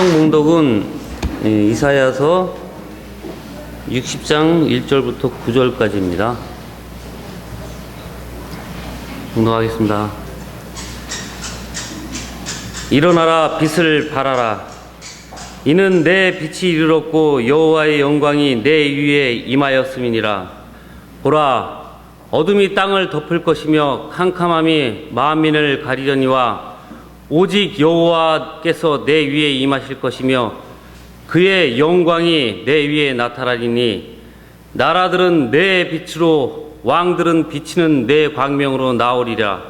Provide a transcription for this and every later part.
성경 봉독은 이사야서 60장 1절부터 9절까지입니다. 봉독하겠습니다. 일어나라, 빛을 발하라. 이는 내 빛이 이르렀고 여호와의 영광이 내 위에 임하였음이니라. 보라, 어둠이 땅을 덮을 것이며 캄캄함이 만민을 가리려니와 오직 여호와께서 내 위에 임하실 것이며 그의 영광이 내 위에 나타나리니 나라들은 내 빛으로 왕들은 비치는 내 광명으로 나오리라.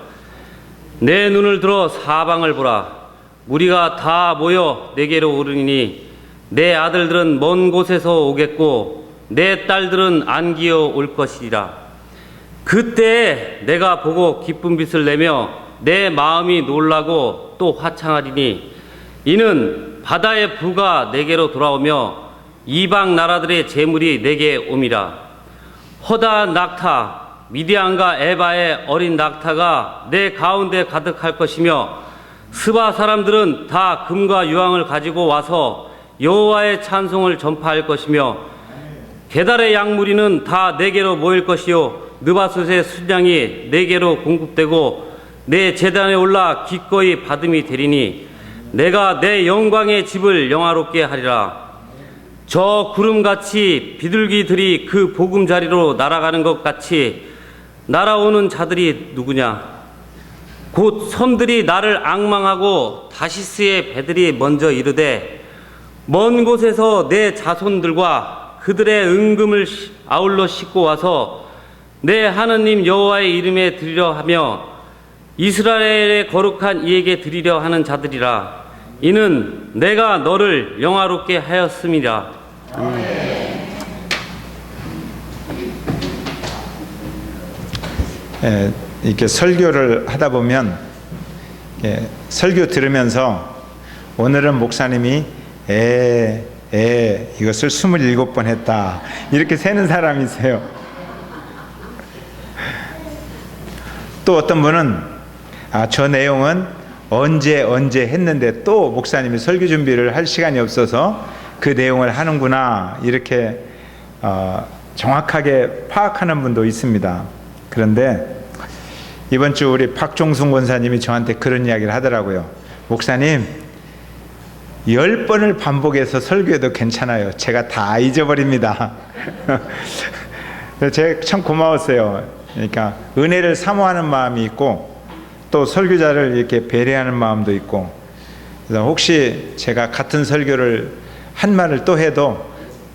내 눈을 들어 사방을 보라. 무리가 다 모여 내게로 오르니 내 아들들은 먼 곳에서 오겠고 내 딸들은 안기어 올 것이리라. 그때 내가 보고 기쁜 빛을 내며 내 마음이 놀라고 또 화창하리니 이는 바다의 부가 내게로 돌아오며 이방 나라들의 재물이 내게 옴이라. 허다한 낙타 미디안과 에바의 어린 낙타가 내 가운데 가득할 것이며 스바 사람들은 다 금과 유황을 가지고 와서 여호와의 찬송을 전파할 것이며 게달의 양무리는 다 내게로 모일 것이요 느바솥의 순양이 내게로 공급되고 내 제단에 올라 기꺼이 받음이 되리니 내가 내 영광의 집을 영화롭게 하리라. 저 구름같이 비둘기들이 그 보금자리로 날아가는 것 같이 날아오는 자들이 누구냐? 곧 섬들이 나를 앙망하고 다시스의 배들이 먼저 이르되 먼 곳에서 내 자손들과 그들의 은금을 아울러 싣고 와서 내 하느님 여호와의 이름에 드리려 하며 이스라엘의 거룩한 이에게 드리려 하는 자들이라. 이는 내가 너를 영화롭게 하였음이라. 이렇게 설교를 하다 보면 설교 들으면서 오늘은 목사님이 이것을 27번 했다 이렇게 세는 사람이 있어요. 또 어떤 분은 저 내용은 언제 했는데 또 목사님이 설교 준비를 할 시간이 없어서 그 내용을 하는구나 이렇게 정확하게 파악하는 분도 있습니다. 그런데 이번 주 우리 박종순 권사님이 저한테 그런 이야기를 하더라고요. 목사님 10번을 반복해서 설교해도 괜찮아요. 제가 다 잊어버립니다. 제가 참 고마웠어요. 그러니까 은혜를 사모하는 마음이 있고 또 설교자를 이렇게 배려하는 마음도 있고, 그래서 혹시 제가 같은 설교를 한 말을 또 해도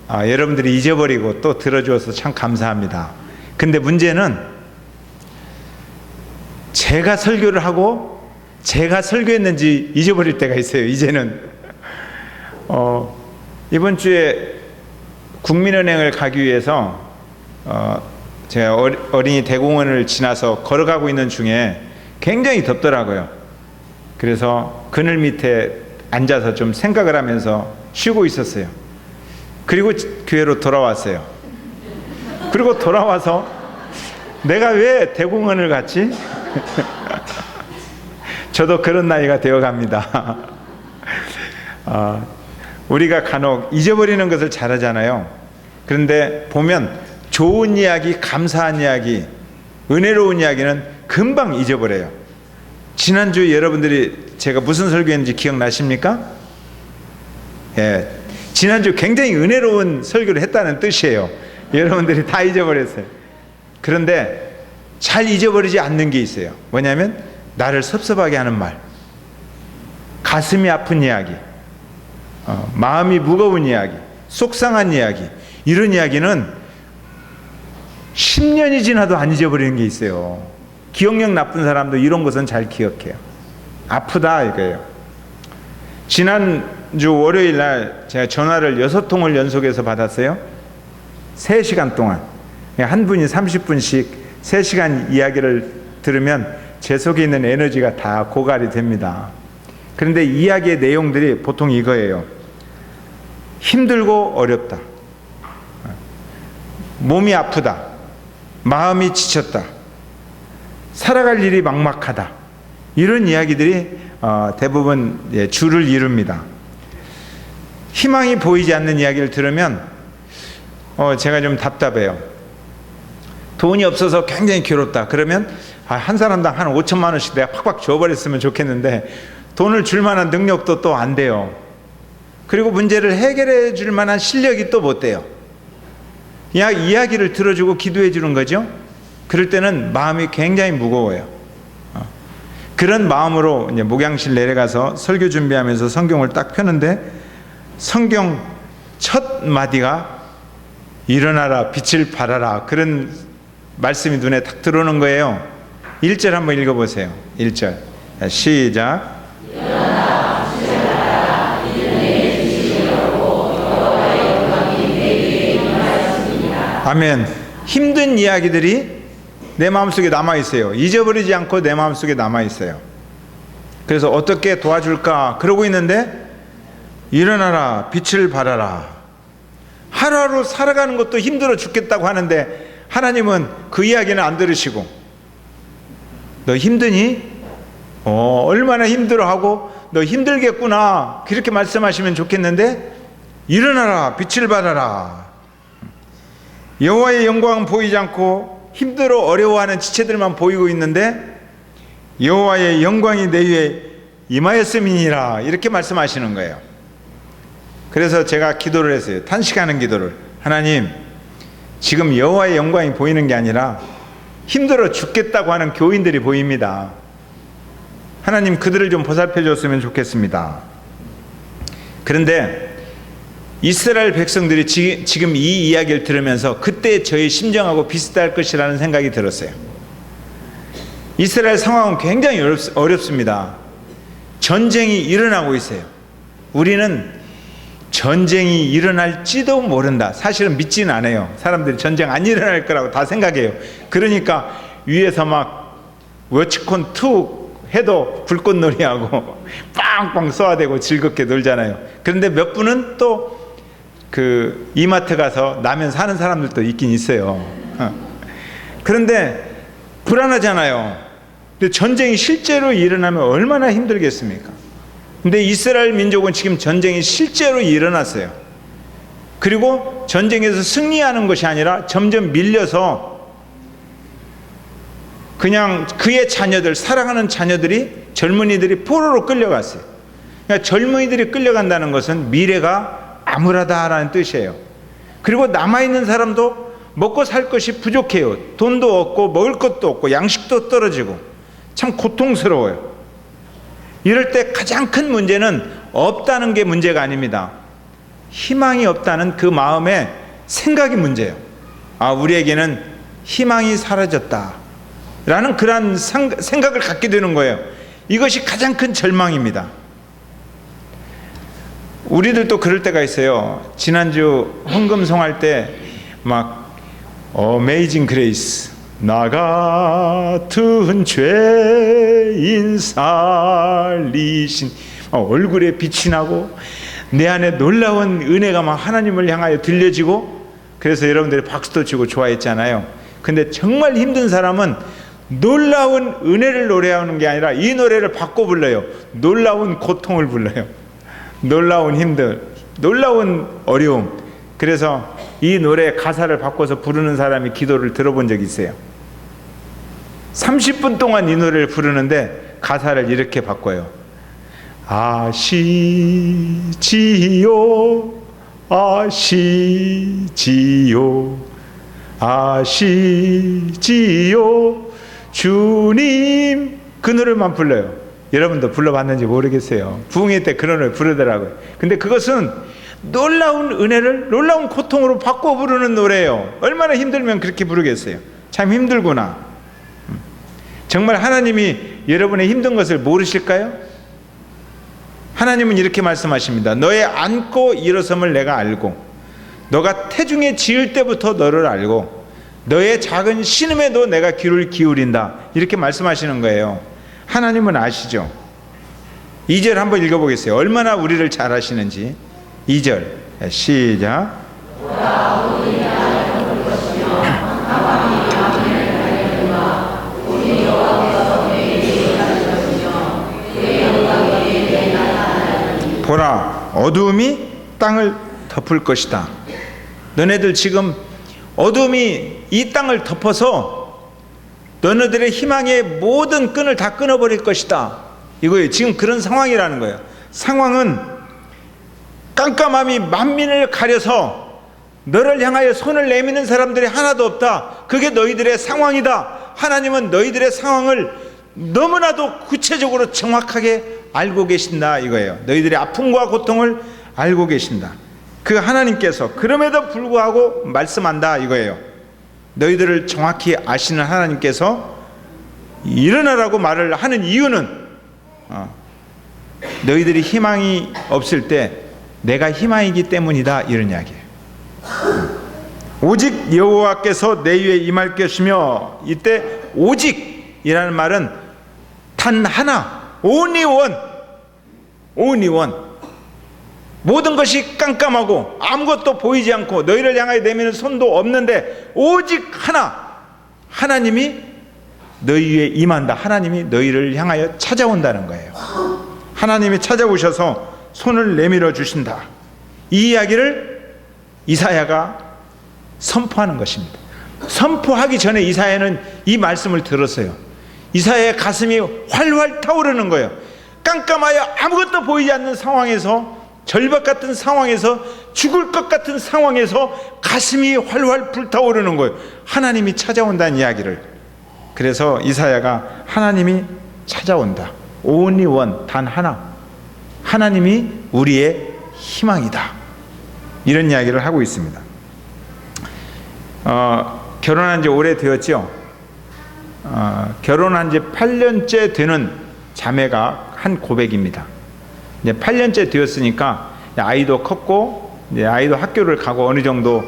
여러분들이 잊어버리고 또 들어주어서 참 감사합니다. 근데 문제는 제가 설교를 하고 제가 설교했는지 잊어버릴 때가 있어요. 이제는 이번 주에 국민은행을 가기 위해서 제가 어린이 대공원을 지나서 걸어가고 있는 중에 굉장히 덥더라고요. 그래서 그늘 밑에 앉아서 좀 생각을 하면서 쉬고 있었어요. 그리고 교회로 돌아왔어요. 그리고 돌아와서 내가 왜 대공원을 갔지? 저도 그런 나이가 되어갑니다. 우리가 간혹 잊어버리는 것을 잘하잖아요. 그런데 보면 좋은 이야기, 감사한 이야기, 은혜로운 이야기는 금방 잊어버려요. 지난주 여러분들이 제가 무슨 설교했는지 기억나십니까? 예, 지난주 굉장히 은혜로운 설교를 했다는 뜻이에요. 여러분들이 다 잊어버렸어요. 그런데 잘 잊어버리지 않는 게 있어요. 뭐냐면 나를 섭섭하게 하는 말, 가슴이 아픈 이야기, 마음이 무거운 이야기, 속상한 이야기, 이런 이야기는 10년이 지나도 안 잊어버리는 게 있어요. 기억력 나쁜 사람도 이런 것은 잘 기억해요. 아프다 이거예요. 지난주 월요일 날 제가 전화를 6통을 연속해서 받았어요. 3시간 동안 한 분이 30분씩 3시간 이야기를 들으면 제 속에 있는 에너지가 다 고갈이 됩니다. 그런데 이야기의 내용들이 보통 이거예요. 힘들고 어렵다, 몸이 아프다, 마음이 지쳤다, 살아갈 일이 막막하다, 이런 이야기들이 대부분 줄을 이룹니다. 희망이 보이지 않는 이야기를 들으면 제가 좀 답답해요. 돈이 없어서 굉장히 괴롭다. 그러면 한 사람당 한 5천만 원씩 내가 팍팍 줘버렸으면 좋겠는데 돈을 줄 만한 능력도 또 안 돼요. 그리고 문제를 해결해 줄 만한 실력이 또 못 돼요. 이야기를 들어주고 기도해 주는 거죠. 그럴 때는 마음이 굉장히 무거워요. 그런 마음으로 이제 목양실 내려가서 설교 준비하면서 성경을 딱 펴는데 성경 첫 마디가 일어나라 빛을 발하라, 그런 말씀이 눈에 딱 들어오는 거예요. 1절 한번 읽어보세요. 1절 시작. 일어나라 빛을 발하라 이는 내게 빛이려고 여호와의 영광이 내 위에 임하였습니다. 아멘. 힘든 이야기들이 내 마음속에 남아있어요. 잊어버리지 않고 내 마음속에 남아있어요. 그래서 어떻게 도와줄까 그러고 있는데 일어나라 빛을 발하라. 하루하루 살아가는 것도 힘들어 죽겠다고 하는데 하나님은 그 이야기는 안 들으시고 너 힘드니? 얼마나 힘들어하고 너 힘들겠구나 그렇게 말씀하시면 좋겠는데 일어나라 빛을 발하라. 여호와의 영광은 보이지 않고 힘들어 어려워하는 지체들만 보이고 있는데 여호와의 영광이 내 위에 임하였음이니라 이렇게 말씀하시는 거예요. 그래서 제가 기도를 했어요. 탄식하는 기도를. 하나님, 지금 여호와의 영광이 보이는 게 아니라 힘들어 죽겠다고 하는 교인들이 보입니다. 하나님, 그들을 좀 보살펴 줬으면 좋겠습니다. 그런데 이스라엘 백성들이 지금 이 이야기를 들으면서 그때 저의 심정하고 비슷할 것이라는 생각이 들었어요. 이스라엘 상황은 굉장히 어렵습니다. 전쟁이 일어나고 있어요. 우리는 전쟁이 일어날지도 모른다. 사실은 믿지는 않아요. 사람들이 전쟁 안 일어날 거라고 다 생각해요. 그러니까 위에서 막 워치콘 툭 해도 불꽃놀이하고 빵빵 쏘아대고 즐겁게 놀잖아요. 그런데 몇 분은 또 그 이마트 가서 라면 사는 사람들도 있긴 있어요. 그런데 불안하잖아요. 근데 전쟁이 실제로 일어나면 얼마나 힘들겠습니까? 근데 이스라엘 민족은 지금 전쟁이 실제로 일어났어요. 그리고 전쟁에서 승리하는 것이 아니라 점점 밀려서 그냥 그의 자녀들, 사랑하는 자녀들이, 젊은이들이 포로로 끌려갔어요. 그러니까 젊은이들이 끌려간다는 것은 미래가 암울하다라는 뜻이에요. 그리고 남아있는 사람도 먹고 살 것이 부족해요. 돈도 없고 먹을 것도 없고 양식도 떨어지고 참 고통스러워요. 이럴 때 가장 큰 문제는 없다는 게 문제가 아닙니다. 희망이 없다는 그 마음의 생각이 문제예요. 우리에게는 희망이 사라졌다 라는 그런 생각을 갖게 되는 거예요. 이것이 가장 큰 절망입니다. 우리들도 그럴 때가 있어요. 지난주 헌금송할 때 막 Amazing Grace, 나 같은 죄인 살리신, 얼굴에 빛이 나고 내 안에 놀라운 은혜가 막 하나님을 향하여 들려지고, 그래서 여러분들이 박수도 치고 좋아했잖아요. 근데 정말 힘든 사람은 놀라운 은혜를 노래하는 게 아니라 이 노래를 바꿔 불러요. 놀라운 고통을 불러요. 놀라운 힘들, 놀라운 어려움. 그래서 이 노래 가사를 바꿔서 부르는 사람이 기도를 들어본 적이 있어요. 30분 동안 이 노래를 부르는데 가사를 이렇게 바꿔요. 아시지요, 아시지요, 아시지요 주님. 그 노래만 불러요. 여러분도 불러봤는지 모르겠어요. 부흥회 때 그런 노래 부르더라고요. 근데 그것은 놀라운 은혜를 놀라운 고통으로 바꿔 부르는 노래예요. 얼마나 힘들면 그렇게 부르겠어요. 참 힘들구나. 정말 하나님이 여러분의 힘든 것을 모르실까요? 하나님은 이렇게 말씀하십니다. 너의 앉고 일어섬을 내가 알고, 너가 태중에 지을 때부터 너를 알고, 너의 작은 신음에도 내가 귀를 기울인다. 이렇게 말씀하시는 거예요. 하나님은 아시죠? 2절 한번 읽어보겠어요. 얼마나 우리를 잘 아시는지. 2절 시작. 보라, 어두움이 땅을 덮을 것이다. 너네들 지금 어둠이 이 땅을 덮어서 너네들의 희망의 모든 끈을 다 끊어버릴 것이다. 이거예요. 지금 그런 상황이라는 거예요. 상황은 깜깜함이 만민을 가려서 너를 향하여 손을 내미는 사람들이 하나도 없다. 그게 너희들의 상황이다. 하나님은 너희들의 상황을 너무나도 구체적으로 정확하게 알고 계신다 이거예요. 너희들의 아픔과 고통을 알고 계신다. 그 하나님께서 그럼에도 불구하고 말씀한다 이거예요. 너희들을 정확히 아시는 하나님께서 일어나라고 말을 하는 이유는 너희들이 희망이 없을 때 내가 희망이기 때문이다 이런 이야기예요. 오직 여호와께서 내 위에 임할 것이며, 이때 오직이라는 말은 단 하나, only one, only one. 모든 것이 깜깜하고 아무것도 보이지 않고 너희를 향하여 내미는 손도 없는데 오직 하나, 하나님이 너희 위에 임한다. 하나님이 너희를 향하여 찾아온다는 거예요. 하나님이 찾아오셔서 손을 내밀어 주신다. 이 이야기를 이사야가 선포하는 것입니다. 선포하기 전에 이사야는 이 말씀을 들었어요. 이사야의 가슴이 활활 타오르는 거예요. 깜깜하여 아무것도 보이지 않는 상황에서, 절벽 같은 상황에서, 죽을 것 같은 상황에서 가슴이 활활 불타오르는 거예요. 하나님이 찾아온다는 이야기를. 그래서 이사야가 하나님이 찾아온다. only one, 단 하나. 하나님이 우리의 희망이다. 이런 이야기를 하고 있습니다. 결혼한 지 오래되었죠. 결혼한 지 8년째 되는 자매가 한 고백입니다. 이제 8년째 되었으니까 아이도 컸고 이제 아이도 학교를 가고 어느 정도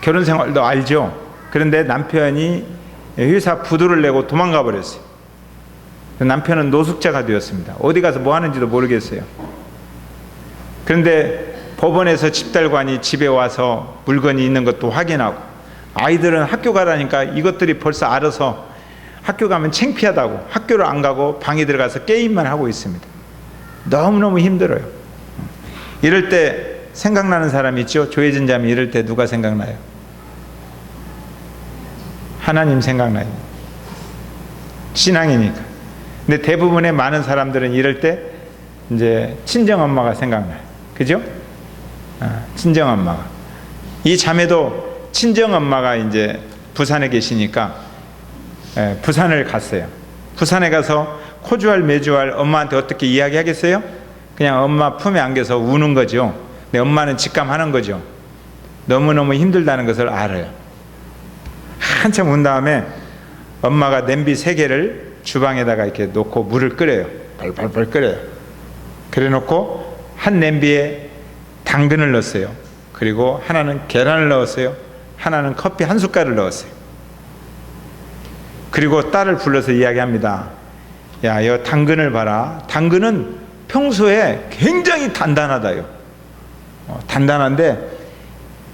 결혼 생활도 알죠. 그런데 남편이 회사 부도를 내고 도망가 버렸어요. 남편은 노숙자가 되었습니다. 어디 가서 뭐 하는지도 모르겠어요. 그런데 법원에서 집달관이 집에 와서 물건이 있는 것도 확인하고, 아이들은 학교 가라니까 이것들이 벌써 알아서 학교 가면 창피하다고 학교를 안 가고 방에 들어가서 게임만 하고 있습니다. 너무너무 힘들어요. 이럴 때 생각나는 사람 있죠? 조혜진 자매 이럴 때 누가 생각나요? 하나님 생각나요. 신앙이니까. 근데 대부분의 많은 사람들은 이럴 때 이제 친정엄마가 생각나요. 그죠? 친정엄마가. 이 자매도 친정엄마가 이제 부산에 계시니까 부산을 갔어요. 부산에 가서 코주알 메주알 엄마한테 어떻게 이야기하겠어요? 그냥 엄마 품에 안겨서 우는 거죠. 근데 엄마는 직감하는 거죠. 너무너무 힘들다는 것을 알아요. 한참 운 다음에 엄마가 냄비 3개를 주방에다가 이렇게 놓고 물을 끓여요. 벌벌벌 끓여요. 그래 놓고 한 냄비에 당근을 넣었어요. 그리고 하나는 계란을 넣었어요. 하나는 커피 한 숟갈을 넣었어요. 그리고 딸을 불러서 이야기합니다. 야, 이 당근을 봐라. 당근은 평소에 굉장히 단단하다요. 단단한데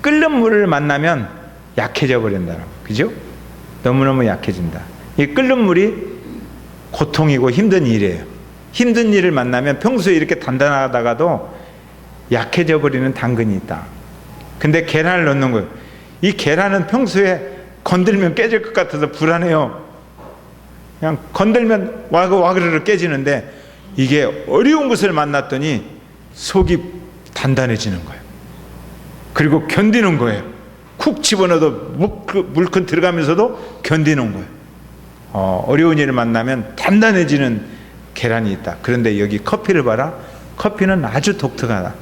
끓는 물을 만나면 약해져 버린다라고. 그죠? 너무너무 약해진다. 이 끓는 물이 고통이고 힘든 일이에요. 힘든 일을 만나면 평소에 이렇게 단단하다가도 약해져 버리는 당근이 있다. 근데 계란을 넣는 거예요. 이 계란은 평소에 건들면 깨질 것 같아서 불안해요. 그냥 건들면 와그와그르르 깨지는데 이게 어려운 것을 만났더니 속이 단단해지는 거예요. 그리고 견디는 거예요. 쿡 집어넣어도 물큰 들어가면서도 견디는 거예요. 어려운 일을 만나면 단단해지는 계란이 있다. 그런데 여기 커피를 봐라. 커피는 아주 독특하다.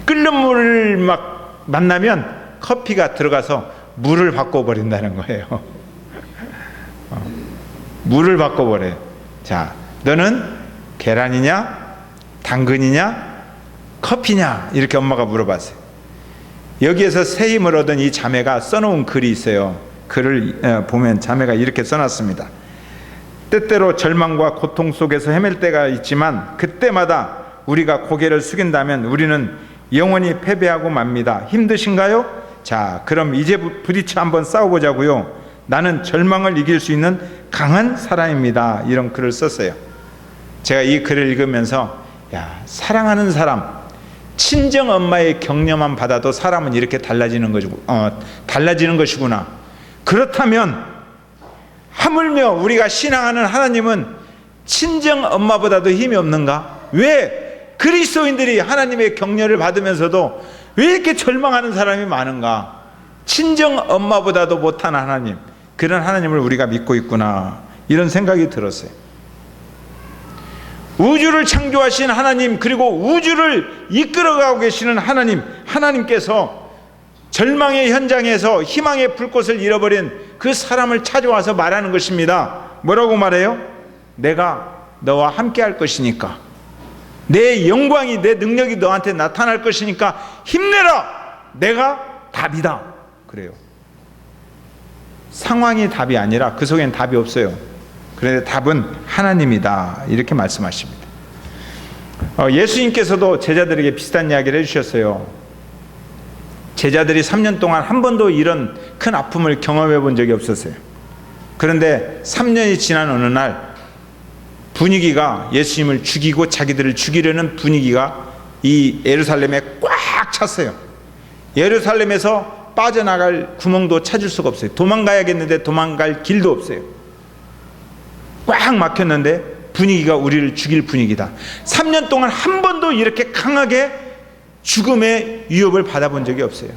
끓는 물을 막 만나면 커피가 들어가서 물을 바꿔버린다는 거예요. 물을 바꿔버려요. 자, 너는 계란이냐 당근이냐 커피냐 이렇게 엄마가 물어봤어요. 여기에서 새 힘을 얻은 이 자매가 써놓은 글이 있어요. 글을 보면 자매가 이렇게 써놨습니다. 때때로 절망과 고통 속에서 헤맬 때가 있지만 그때마다 우리가 고개를 숙인다면 우리는 영원히 패배하고 맙니다. 힘드신가요? 자, 그럼 이제 부딪혀 한번 싸워보자고요. 나는 절망을 이길 수 있는 강한 사람입니다. 이런 글을 썼어요. 제가 이 글을 읽으면서 야, 사랑하는 사람, 친정 엄마의 격려만 받아도 사람은 이렇게 달라지는 것이구나. 그렇다면 하물며 우리가 신앙하는 하나님은 친정 엄마보다도 힘이 없는가? 왜 그리스도인들이 하나님의 격려를 받으면서도 왜 이렇게 절망하는 사람이 많은가? 친정 엄마보다도 못한 하나님, 그런 하나님을 우리가 믿고 있구나, 이런 생각이 들었어요. 우주를 창조하신 하나님, 그리고 우주를 이끌어가고 계시는 하나님께서 절망의 현장에서 희망의 불꽃을 잃어버린 그 사람을 찾아와서 말하는 것입니다. 뭐라고 말해요? 내가 너와 함께 할 것이니까, 내 영광이, 내 능력이 너한테 나타날 것이니까 힘내라, 내가 답이다, 그래요. 상황이 답이 아니라 그 속엔 답이 없어요. 그런데 답은 하나님이다, 이렇게 말씀하십니다. 예수님께서도 제자들에게 비슷한 이야기를 해주셨어요. 제자들이 3년 동안 한 번도 이런 큰 아픔을 경험해 본 적이 없었어요. 그런데 3년이 지난 어느 날 분위기가, 예수님을 죽이고 자기들을 죽이려는 분위기가 이 예루살렘에 꽉 찼어요. 예루살렘에서 빠져나갈 구멍도 찾을 수가 없어요. 도망가야겠는데 도망갈 길도 없어요. 꽉 막혔는데 분위기가 우리를 죽일 분위기다. 3년 동안 한 번도 이렇게 강하게 죽음의 위협을 받아본 적이 없어요.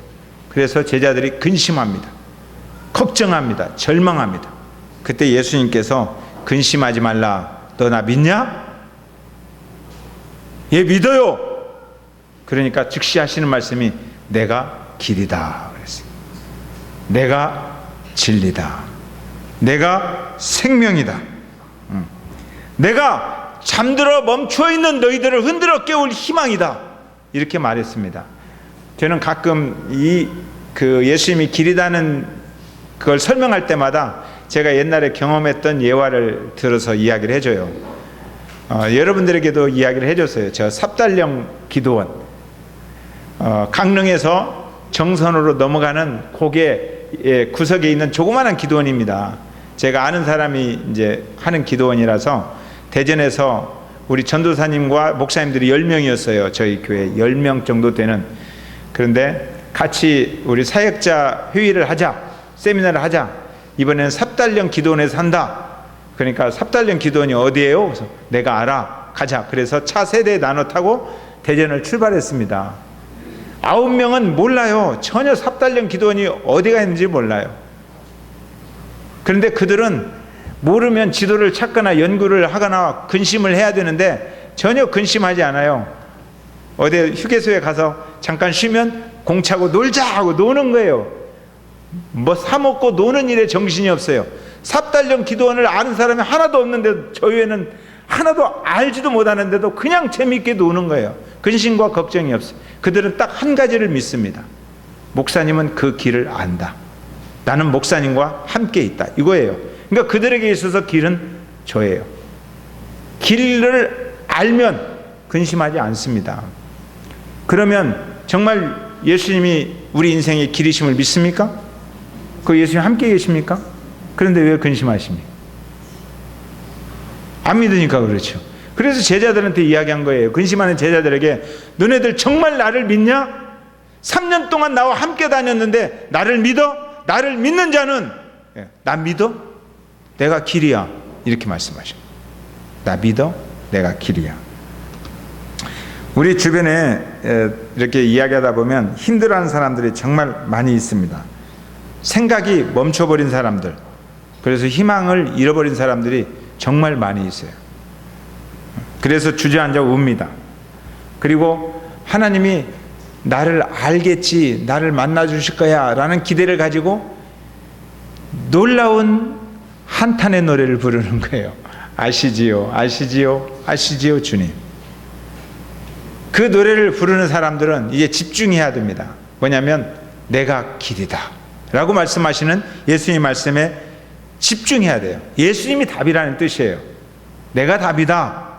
그래서 제자들이 근심합니다. 걱정합니다. 절망합니다. 그때 예수님께서 근심하지 말라, 너 나 믿냐? 예, 믿어요. 그러니까 즉시 하시는 말씀이 내가 길이다 그랬어요. 내가 진리다. 내가 생명이다. 내가 잠들어 멈춰 있는 너희들을 흔들어 깨울 희망이다, 이렇게 말했습니다. 저는 가끔 예수님이 길이다는 그걸 설명할 때마다 제가 옛날에 경험했던 예화를 들어서 이야기를 해줘요. 여러분들에게도 이야기를 해줬어요. 저 삽달령 기도원, 강릉에서 정선으로 넘어가는 고개 구석에 있는 조그마한 기도원입니다. 제가 아는 사람이 이제 하는 기도원이라서 대전에서 우리 전도사님과 목사님들이 10명이었어요. 저희 교회 10명 정도 되는. 그런데 같이 우리 사역자 회의를 하자, 세미나를 하자. 이번에는 삽달령 기도원에서 한다. 그러니까 삽달령 기도원이 어디예요? 그래서 내가 알아, 가자. 그래서 차 3대 나눠 타고 대전을 출발했습니다. 9명은 몰라요. 전혀 삽달령 기도원이 어디가 있는지 몰라요. 그런데 그들은 모르면 지도를 찾거나 연구를 하거나 근심을 해야 되는데 전혀 근심하지 않아요. 어디 휴게소에 가서 잠깐 쉬면 공차고 놀자 하고 노는 거예요. 뭐 사먹고 노는 일에 정신이 없어요. 삽달령 기도원을 아는 사람이 하나도 없는데 저희는 하나도 알지도 못하는데도 그냥 재미있게 노는 거예요. 근심과 걱정이 없어요. 그들은 딱 한 가지를 믿습니다. 목사님은 그 길을 안다. 나는 목사님과 함께 있다, 이거예요. 그러니까 그들에게 있어서 길은 저예요. 길을 알면 근심하지 않습니다. 그러면 정말 예수님이 우리 인생의 길이심을 믿습니까? 그 예수님 함께 계십니까? 그런데 왜 근심하십니까? 안 믿으니까 그렇죠. 그래서 제자들한테 이야기한 거예요. 근심하는 제자들에게, 너네들 정말 나를 믿냐? 3년 동안 나와 함께 다녔는데 나를 믿어? 나를 믿는 자는, 나 믿어? 내가 길이야, 이렇게 말씀하셔. 나 믿어? 내가 길이야. 우리 주변에 이렇게 이야기하다 보면 힘들어하는 사람들이 정말 많이 있습니다. 생각이 멈춰버린 사람들, 그래서 희망을 잃어버린 사람들이 정말 많이 있어요. 그래서 주저앉아 웁니다. 그리고 하나님이 나를 알겠지, 나를 만나 주실 거야 라는 기대를 가지고 놀라운 한탄의 노래를 부르는 거예요. 아시지요, 아시지요, 아시지요 주님. 그 노래를 부르는 사람들은 이제 집중해야 됩니다. 뭐냐면 내가 길이다 라고 말씀하시는 예수님 말씀에 집중해야 돼요. 예수님이 답이라는 뜻이에요. 내가 답이다.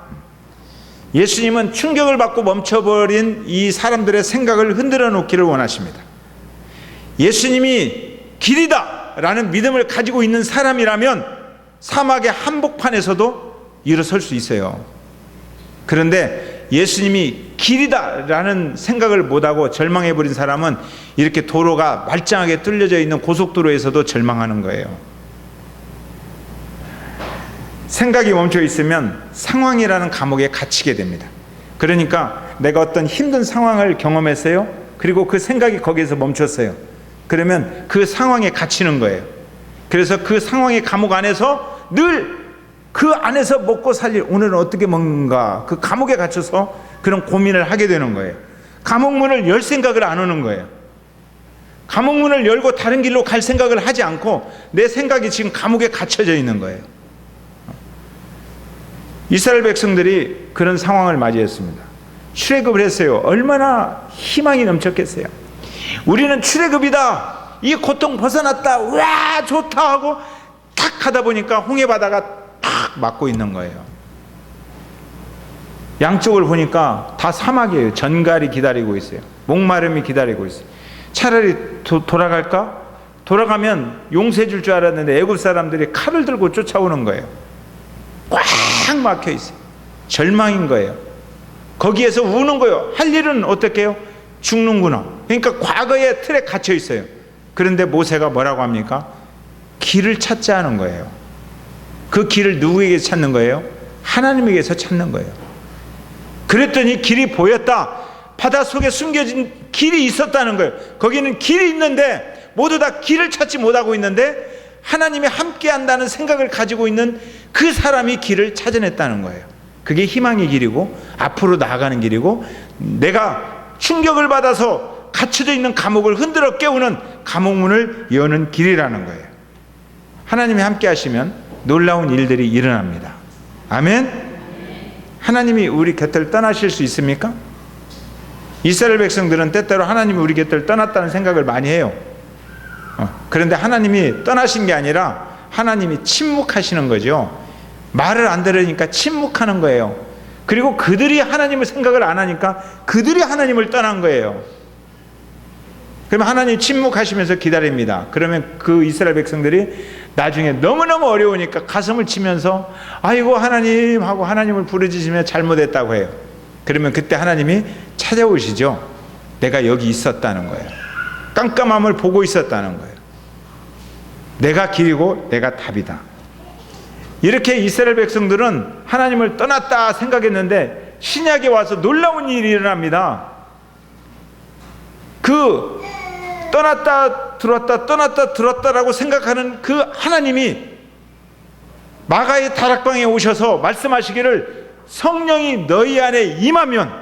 예수님은 충격을 받고 멈춰버린 이 사람들의 생각을 흔들어 놓기를 원하십니다. 예수님이 길이다 라는 믿음을 가지고 있는 사람이라면 사막의 한복판에서도 일어설 수 있어요. 그런데 예수님이 길이다라는 생각을 못하고 절망해버린 사람은 이렇게 도로가 말짱하게 뚫려져 있는 고속도로에서도 절망하는 거예요. 생각이 멈춰 있으면 상황이라는 감옥에 갇히게 됩니다. 그러니까 내가 어떤 힘든 상황을 경험했어요. 그리고 그 생각이 거기에서 멈췄어요. 그러면 그 상황에 갇히는 거예요. 그래서 그 상황의 감옥 안에서 늘 그 안에서 먹고 살릴, 오늘은 어떻게 먹는가, 그 감옥에 갇혀서 그런 고민을 하게 되는 거예요. 감옥 문을 열 생각을 안 하는 거예요. 감옥 문을 열고 다른 길로 갈 생각을 하지 않고 내 생각이 지금 감옥에 갇혀져 있는 거예요. 이스라엘 백성들이 그런 상황을 맞이했습니다. 출애굽을 했어요. 얼마나 희망이 넘쳤겠어요. 우리는 출애굽이다, 이 고통 벗어났다, 와 좋다 하고 탁 하다 보니까 홍해 바다가 탁 막고 있는 거예요. 양쪽을 보니까 다 사막이에요. 전갈이 기다리고 있어요. 목마름이 기다리고 있어요. 차라리 돌아갈까? 돌아가면 용서해 줄 줄 알았는데 애굽 사람들이 칼을 들고 쫓아오는 거예요. 꽉 막혀 있어요. 절망인 거예요. 거기에서 우는 거예요. 할 일은 어떻게 해요? 죽는구나. 그러니까 과거의 틀에 갇혀 있어요. 그런데 모세가 뭐라고 합니까? 길을 찾자 하는 거예요. 그 길을 누구에게서 찾는 거예요? 하나님에게서 찾는 거예요. 그랬더니 길이 보였다. 바다 속에 숨겨진 길이 있었다는 거예요. 거기는 길이 있는데 모두 다 길을 찾지 못하고 있는데 하나님이 함께 한다는 생각을 가지고 있는 그 사람이 길을 찾아냈다는 거예요. 그게 희망의 길이고 앞으로 나아가는 길이고 내가 충격을 받아서 갇혀져 있는 감옥을 흔들어 깨우는 감옥문을 여는 길이라는 거예요. 하나님이 함께 하시면 놀라운 일들이 일어납니다. 아멘? 하나님이 우리 곁을 떠나실 수 있습니까? 이스라엘 백성들은 때때로 하나님이 우리 곁을 떠났다는 생각을 많이 해요. 그런데 하나님이 떠나신 게 아니라 하나님이 침묵하시는 거죠. 말을 안 들으니까 침묵하는 거예요. 그리고 그들이 하나님을 생각을 안 하니까 그들이 하나님을 떠난 거예요. 그러면 하나님 침묵하시면서 기다립니다. 그러면 그 이스라엘 백성들이 나중에 너무너무 어려우니까 가슴을 치면서 아이고 하나님 하고 하나님을 부르짖으며 잘못했다고 해요. 그러면 그때 하나님이 찾아오시죠. 내가 여기 있었다는 거예요. 깜깜함을 보고 있었다는 거예요. 내가 길이고 내가 답이다. 이렇게 이스라엘 백성들은 하나님을 떠났다 생각했는데 신약에 와서 놀라운 일이 일어납니다. 그 떠났다 들어왔다 떠났다 들어왔다라고 생각하는 그 하나님이 마가의 다락방에 오셔서 말씀하시기를 성령이 너희 안에 임하면,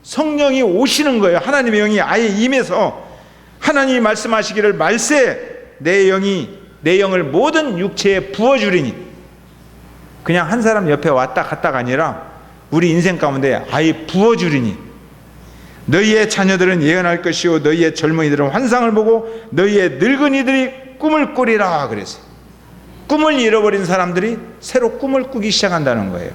성령이 오시는 거예요. 하나님의 영이 아예 임해서 하나님이 말씀하시기를 말세 내 영을 모든 육체에 부어주리니, 그냥 한 사람 옆에 왔다 갔다가 아니라 우리 인생 가운데 아예 부어주리니 너희의 자녀들은 예언할 것이요 너희의 젊은이들은 환상을 보고 너희의 늙은이들이 꿈을 꾸리라 그랬어요. 꿈을 잃어버린 사람들이 새로 꿈을 꾸기 시작한다는 거예요.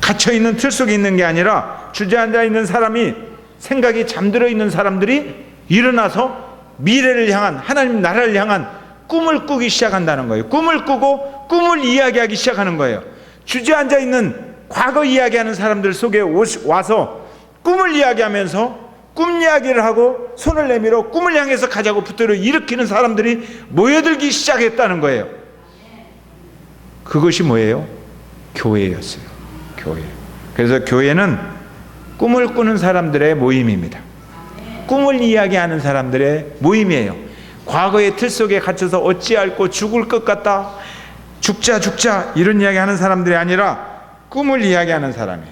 갇혀있는 틀 속에 있는 게 아니라 주저앉아 있는 사람이, 생각이 잠들어 있는 사람들이 일어나서 미래를 향한, 하나님 나라를 향한 꿈을 꾸기 시작한다는 거예요. 꿈을 꾸고 꿈을 이야기하기 시작하는 거예요. 주저앉아 있는 과거 이야기하는 사람들 속에 와서 꿈을 이야기하면서 꿈 이야기를 하고 손을 내밀어 꿈을 향해서 가자고 붙들어 일으키는 사람들이 모여들기 시작했다는 거예요. 그것이 뭐예요? 교회였어요. 교회. 그래서 교회는 꿈을 꾸는 사람들의 모임입니다. 꿈을 이야기하는 사람들의 모임이에요. 과거의 틀 속에 갇혀서 어찌할꼬 죽을 것 같다, 죽자 이런 이야기하는 사람들이 아니라 꿈을 이야기하는 사람이에요.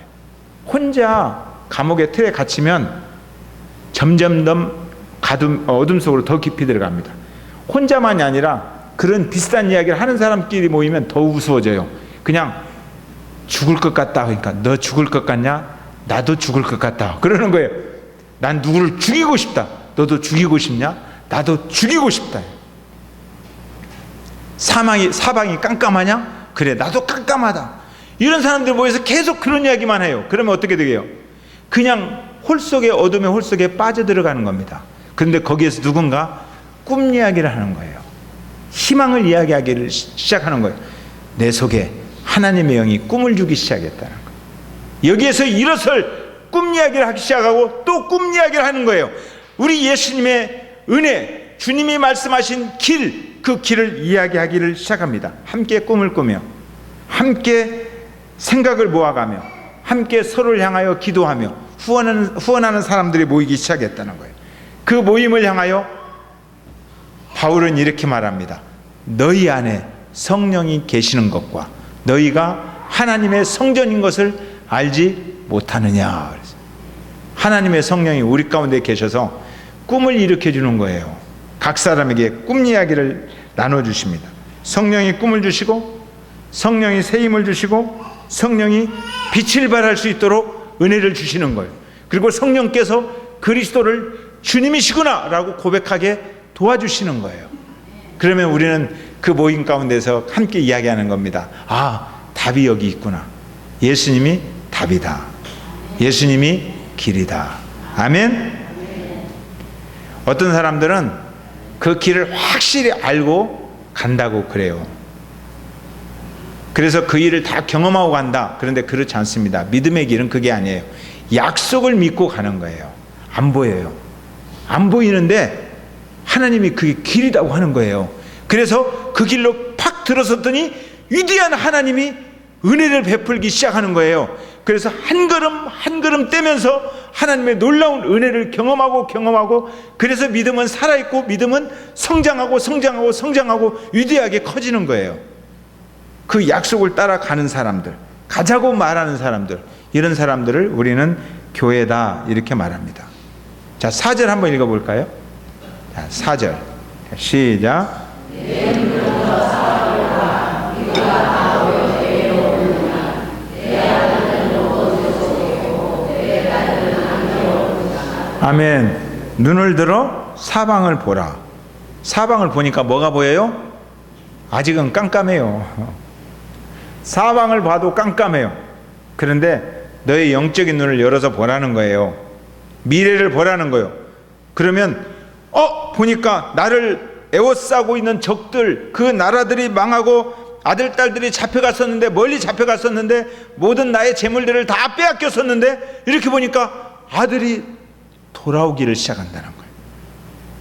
혼자 감옥의 틀에 갇히면 점점 어둠 속으로 더 깊이 들어갑니다. 혼자만이 아니라 그런 비슷한 이야기를 하는 사람끼리 모이면 더 우스워져요. 그냥 죽을 것 같다 그러니까 너 죽을 것 같냐? 나도 죽을 것 같다 그러는 거예요. 난 누구를 죽이고 싶다. 너도 죽이고 싶냐? 나도 죽이고 싶다. 사방이 깜깜하냐? 그래 나도 깜깜하다. 이런 사람들 모여서 계속 그런 이야기만 해요. 그러면 어떻게 되게요? 그냥 어둠의 홀 속에 빠져들어가는 겁니다. 그런데 거기에서 누군가 꿈 이야기를 하는 거예요. 희망을 이야기하기를 시작하는 거예요. 내 속에 하나님의 영이 꿈을 주기 시작했다는 거예요. 여기에서 일어설 꿈 이야기를 하기 시작하고 또 꿈 이야기를 하는 거예요. 우리 예수님의 은혜, 주님이 말씀하신 길, 그 길을 이야기하기를 시작합니다. 함께 꿈을 꾸며, 함께 생각을 모아가며, 함께 서로를 향하여 기도하며 후원하는 사람들이 모이기 시작했다는 거예요. 그 모임을 향하여 바울은 이렇게 말합니다. 너희 안에 성령이 계시는 것과 너희가 하나님의 성전인 것을 알지 못하느냐. 하나님의 성령이 우리 가운데 계셔서 꿈을 일으켜 주는 거예요. 각 사람에게 꿈 이야기를 나눠주십니다. 성령이 꿈을 주시고, 성령이 새 힘을 주시고, 성령이 빛을 발할 수 있도록 은혜를 주시는 거예요. 그리고 성령께서 그리스도를 주님이시구나 라고 고백하게 도와주시는 거예요. 그러면 우리는 그 모임 가운데서 함께 이야기하는 겁니다. 아, 답이 여기 있구나. 예수님이 답이다. 예수님이 길이다. 아멘. 어떤 사람들은 그 길을 확실히 알고 간다고 그래요. 그래서 그 일을 다 경험하고 간다. 그런데 그렇지 않습니다. 믿음의 길은 그게 아니에요. 약속을 믿고 가는 거예요. 안 보여요. 안 보이는데 하나님이 그게 길이라고 하는 거예요. 그래서 그 길로 팍 들어섰더니 위대한 하나님이 은혜를 베풀기 시작하는 거예요. 그래서 한 걸음 한 걸음 떼면서 하나님의 놀라운 은혜를 경험하고 그래서 믿음은 살아있고 믿음은 성장하고 위대하게 커지는 거예요. 그 약속을 따라가는 사람들, 가자고 말하는 사람들, 이런 사람들을 우리는 교회다 이렇게 말합니다. 자, 4절 한번 읽어볼까요? 자, 4절 시작. 아멘. 눈을 들어 사방을 보라. 사방을 보니까 뭐가 보여요? 아직은 깜깜해요. 사방을 봐도 깜깜해요. 그런데 너의 영적인 눈을 열어서 보라는 거예요. 미래를 보라는 거예요. 그러면 보니까 나를 에워싸고 있는 적들, 그 나라들이 망하고 아들, 딸들이 잡혀갔었는데, 멀리 잡혀갔었는데, 모든 나의 재물들을 다 빼앗겼었는데, 이렇게 보니까 아들이 돌아오기를 시작한다는 거예요.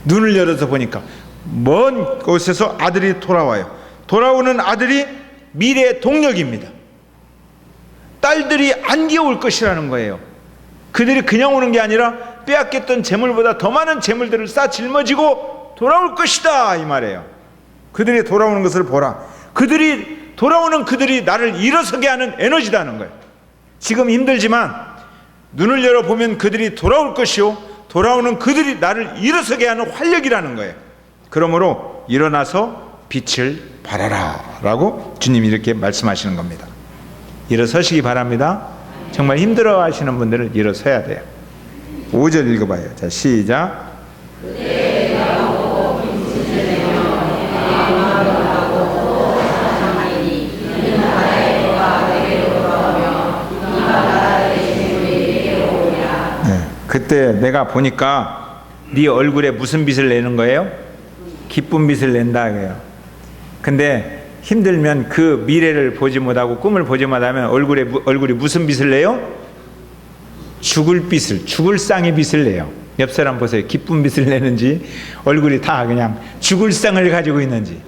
눈을 열어서 보니까 먼 곳에서 아들이 돌아와요. 돌아오는 아들이 미래의 동력입니다. 딸들이 안겨올 것이라는 거예요. 그들이 그냥 오는 게 아니라 빼앗겼던 재물보다 더 많은 재물들을 쌓 짊어지고 돌아올 것이다 이 말이에요. 그들이 돌아오는 것을 보라. 그들이 돌아오는 그들이 나를 일어서게 하는 에너지다는 거예요. 지금 힘들지만 눈을 열어보면 그들이 돌아올 것이요, 돌아오는 그들이 나를 일어서게 하는 활력이라는 거예요. 그러므로 일어나서 빛을 발하라 라고 주님이 이렇게 말씀하시는 겁니다. 일어서시기 바랍니다. 정말 힘들어 하시는 분들은 일어서야 돼요. 5절 읽어봐요. 자, 시작. 그때 내가 보니까 네 얼굴에 무슨 빛을 내는 거예요? 기쁜 빛을 낸다 그래요. 근데 힘들면 그 미래를 보지 못하고 꿈을 보지 못하면 얼굴이 무슨 빛을 내요? 죽을 쌍의 빛을 내요. 옆 사람 보세요. 기쁜 빛을 내는지 얼굴이 다 그냥 죽을 쌍을 가지고 있는지.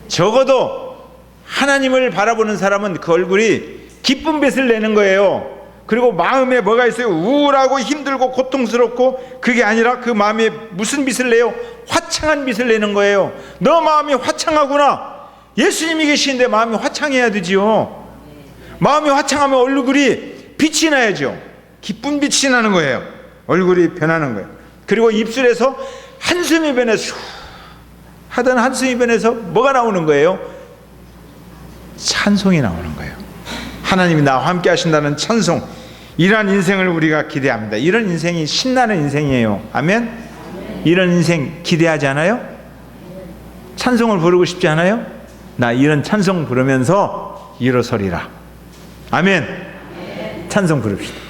적어도 하나님을 바라보는 사람은 그 얼굴이 기쁜 빛을 내는 거예요. 그리고 마음에 뭐가 있어요? 우울하고 힘들고 고통스럽고, 그게 아니라 그 마음에 무슨 빛을 내요? 화창한 빛을 내는 거예요. 너 마음이 화창하구나. 예수님이 계시는데 마음이 화창해야 되지요. 마음이 화창하면 얼굴이 빛이 나야죠. 기쁜 빛이 나는 거예요. 얼굴이 변하는 거예요. 그리고 입술에서 한숨이 변해서 하던 한숨이 변해서 뭐가 나오는 거예요? 찬송이 나오는 거예요. 하나님이 나와 함께 하신다는 찬송. 이런 인생을 우리가 기대합니다. 이런 인생이 신나는 인생이에요. 아멘? 이런 인생 기대하지 않아요? 찬송을 부르고 싶지 않아요? 나 이런 찬송 부르면서 일어서리라. 아멘. 찬송 부릅시다.